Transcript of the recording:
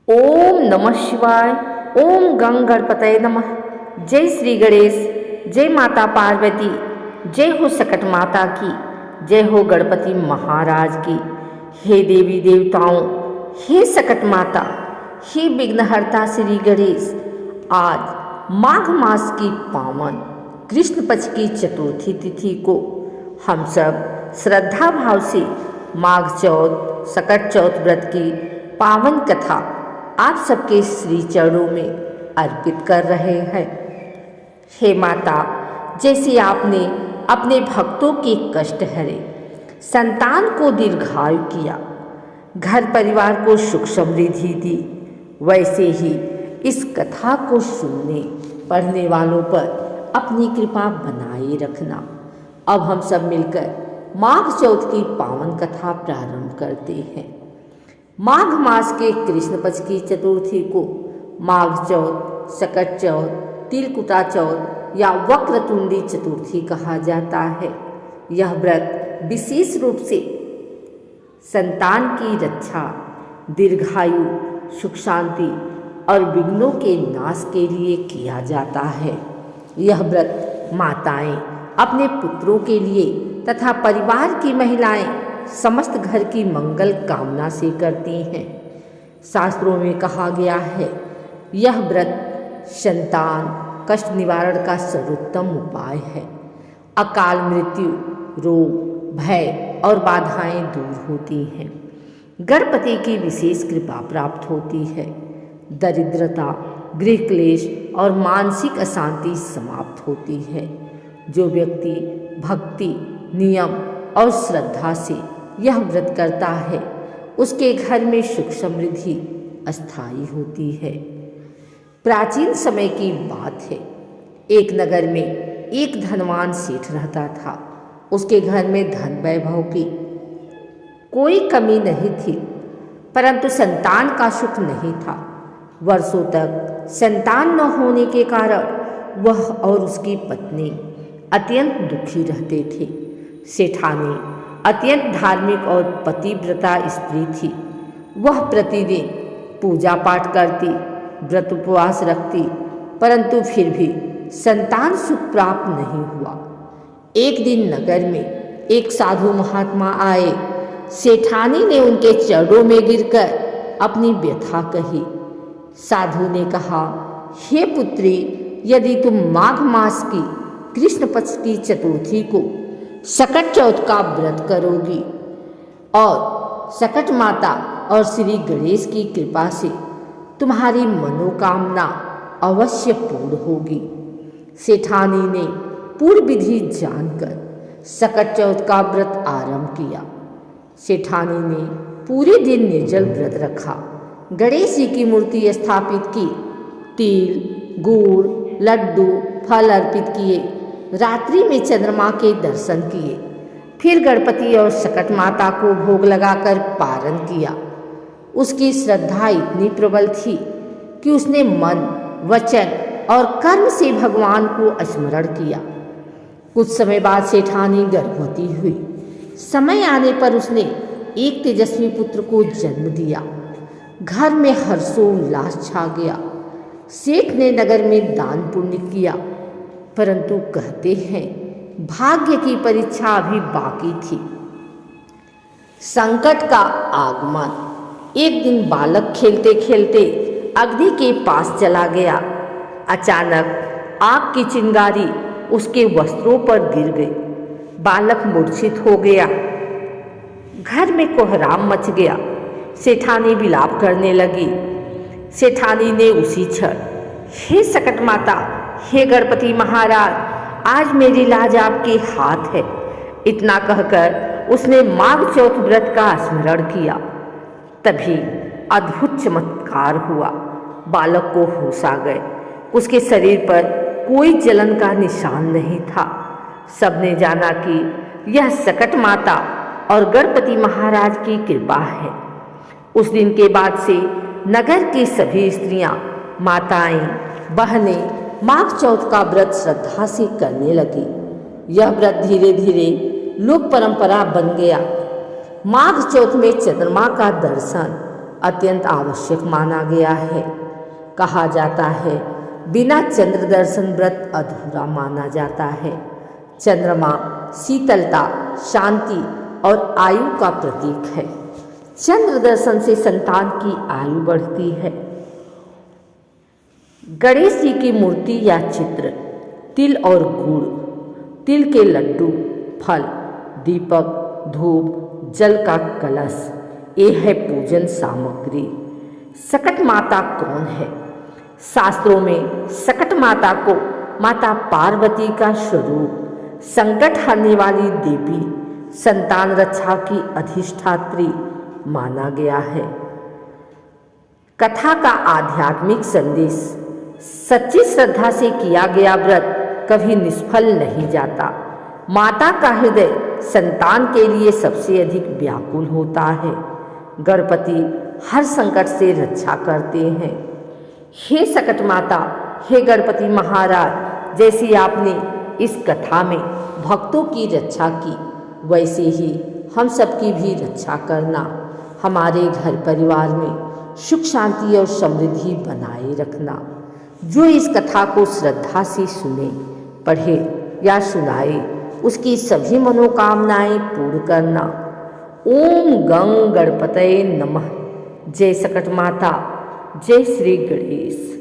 ओम नमः शिवाय। ओम गंग गणपतये नमः। जय श्री गणेश। जय माता पार्वती। जय हो सकट माता की। जय हो गणपति महाराज की। हे देवी देवताओं, हे सकट माता, हे विघ्नहर्ता श्री गणेश। आज माघ मास की पावन कृष्ण पक्ष की चतुर्थी तिथि को हम सब श्रद्धा भाव से माघ चौथ सकट चौथ व्रत की पावन कथा आप सबके श्री चरणों में अर्पित कर रहे हैं। हे माता, जैसे आपने अपने भक्तों के कष्ट हरे, संतान को दीर्घायु किया, घर परिवार को सुख समृद्धि दी, वैसे ही इस कथा को सुनने पढ़ने वालों पर अपनी कृपा बनाए रखना। अब हम सब मिलकर माघ चौथ की पावन कथा प्रारंभ करते हैं। माघ मास के कृष्ण पक्ष की चतुर्थी को माघ चौथ, सकट चौथ, तिलकुटा चौथ या वक्रतुंडी चतुर्थी कहा जाता है। यह व्रत विशेष रूप से संतान की रक्षा, दीर्घायु, सुख शांति और विघ्नों के नाश के लिए किया जाता है। यह व्रत माताएं अपने पुत्रों के लिए तथा परिवार की महिलाएं समस्त घर की मंगल कामना से करती हैं। शास्त्रों में कहा गया है, यह व्रत संतान कष्ट निवारण का सर्वोत्तम उपाय है। अकाल मृत्यु, रोग, भय और बाधाएं दूर होती हैं। गणपति की विशेष कृपा प्राप्त होती है। दरिद्रता, गृह क्लेश और मानसिक अशांति समाप्त होती है। जो व्यक्ति भक्ति, नियम और श्रद्धा से यह व्रत करता है, उसके घर में सुख समृद्धि अस्थायी होती है। प्राचीन समय की बात है, एक नगर में एक धनवान सेठ रहता था। उसके घर में धन वैभव की कोई कमी नहीं थी, परंतु संतान का सुख नहीं था। वर्षों तक संतान न होने के कारण वह और उसकी पत्नी अत्यंत दुखी रहते थे। सेठानी अत्यंत धार्मिक और पतिव्रता स्त्री थी। वह प्रतिदिन पूजा पाठ करती, व्रत उपवास रखती, परंतु फिर भी संतान सुख प्राप्त नहीं हुआ। एक दिन नगर में एक साधु महात्मा आए। सेठानी ने उनके चरणों में गिरकर अपनी व्यथा कही। साधु ने कहा, हे पुत्री, यदि तुम माघ मास की कृष्ण पक्ष की चतुर्थी को सकट चौथ का व्रत करोगी और सकट माता और श्री गणेश की कृपा से तुम्हारी मनोकामना अवश्य पूर्ण होगी। सेठानी ने पूर्ण विधि जानकर सकट चौथ का व्रत आरंभ किया। सेठानी ने पूरे दिन निर्जल व्रत रखा, गणेश जी की मूर्ति स्थापित की, तिल, गुड़, लड्डू, फल अर्पित किए, रात्रि में चंद्रमा के दर्शन किए, फिर गणपति और सकट माता को भोग लगाकर पारण किया। उसकी श्रद्धा इतनी प्रबल थी कि उसने मन, वचन और कर्म से भगवान को स्मरण किया। कुछ समय बाद सेठानी गर्भवती हुई। समय आने पर उसने एक तेजस्वी पुत्र को जन्म दिया। घर में हर्षोल्लास छा गया। सेठ ने नगर में दान पुण्य किया, परंतु कहते हैं भाग्य की परीक्षा अभी बाकी थी। संकट का आगमन। एक दिन बालक खेलते खेलते अग्नि के पास चला गया। अचानक आग की चिंगारी उसके वस्त्रों पर गिर गई। बालक मूर्छित हो गया। घर में कोहराम मच गया। सेठानी विलाप करने लगी। सेठानी ने उसी क्षण, हे सकट माता, हे गणपति महाराज, आज मेरी लाज आपके हाथ है, इतना कहकर उसने माघ चौथ व्रत का स्मरण किया। तभी अद्भुत चमत्कार हुआ। बालक को होश आ गए। उसके शरीर पर कोई जलन का निशान नहीं था। सबने जाना कि यह सकट माता और गणपति महाराज की कृपा है। उस दिन के बाद से नगर की सभी स्त्रियां, माताएं, बहनें माघ चौथ का व्रत श्रद्धा से करने लगी। यह व्रत धीरे धीरे लोक परंपरा बन गया। माघ चौथ में चंद्रमा का दर्शन अत्यंत आवश्यक माना गया है। कहा जाता है बिना चंद्र दर्शन व्रत अधूरा माना जाता है। चंद्रमा शीतलता, शांति और आयु का प्रतीक है। चंद्र दर्शन से संतान की आयु बढ़ती है। गणेश जी की मूर्ति या चित्र, तिल और गुड़, तिल के लड्डू, फल, दीपक, धूप, जल का कलश, ये है पूजन सामग्री। सकट माता कौन है? शास्त्रों में सकट माता को माता पार्वती का स्वरूप, संकट हरने वाली देवी, संतान रक्षा की अधिष्ठात्री माना गया है। कथा का आध्यात्मिक संदेश, सच्ची श्रद्धा से किया गया व्रत कभी निष्फल नहीं जाता। माता का हृदय संतान के लिए सबसे अधिक व्याकुल होता है। गणपति हर संकट से रक्षा करते हैं। हे सकट माता, हे गणपति महाराज, जैसे आपने इस कथा में भक्तों की रक्षा की, वैसे ही हम सबकी भी रक्षा करना। हमारे घर परिवार में सुख शांति और समृद्धि बनाए रखना। जो इस कथा को श्रद्धा से सुने, पढ़े या सुनाए, उसकी सभी मनोकामनाएं पूर्ण करना। ओम गं गणपतये नमः। जय सकट माता, जय श्री गणेश।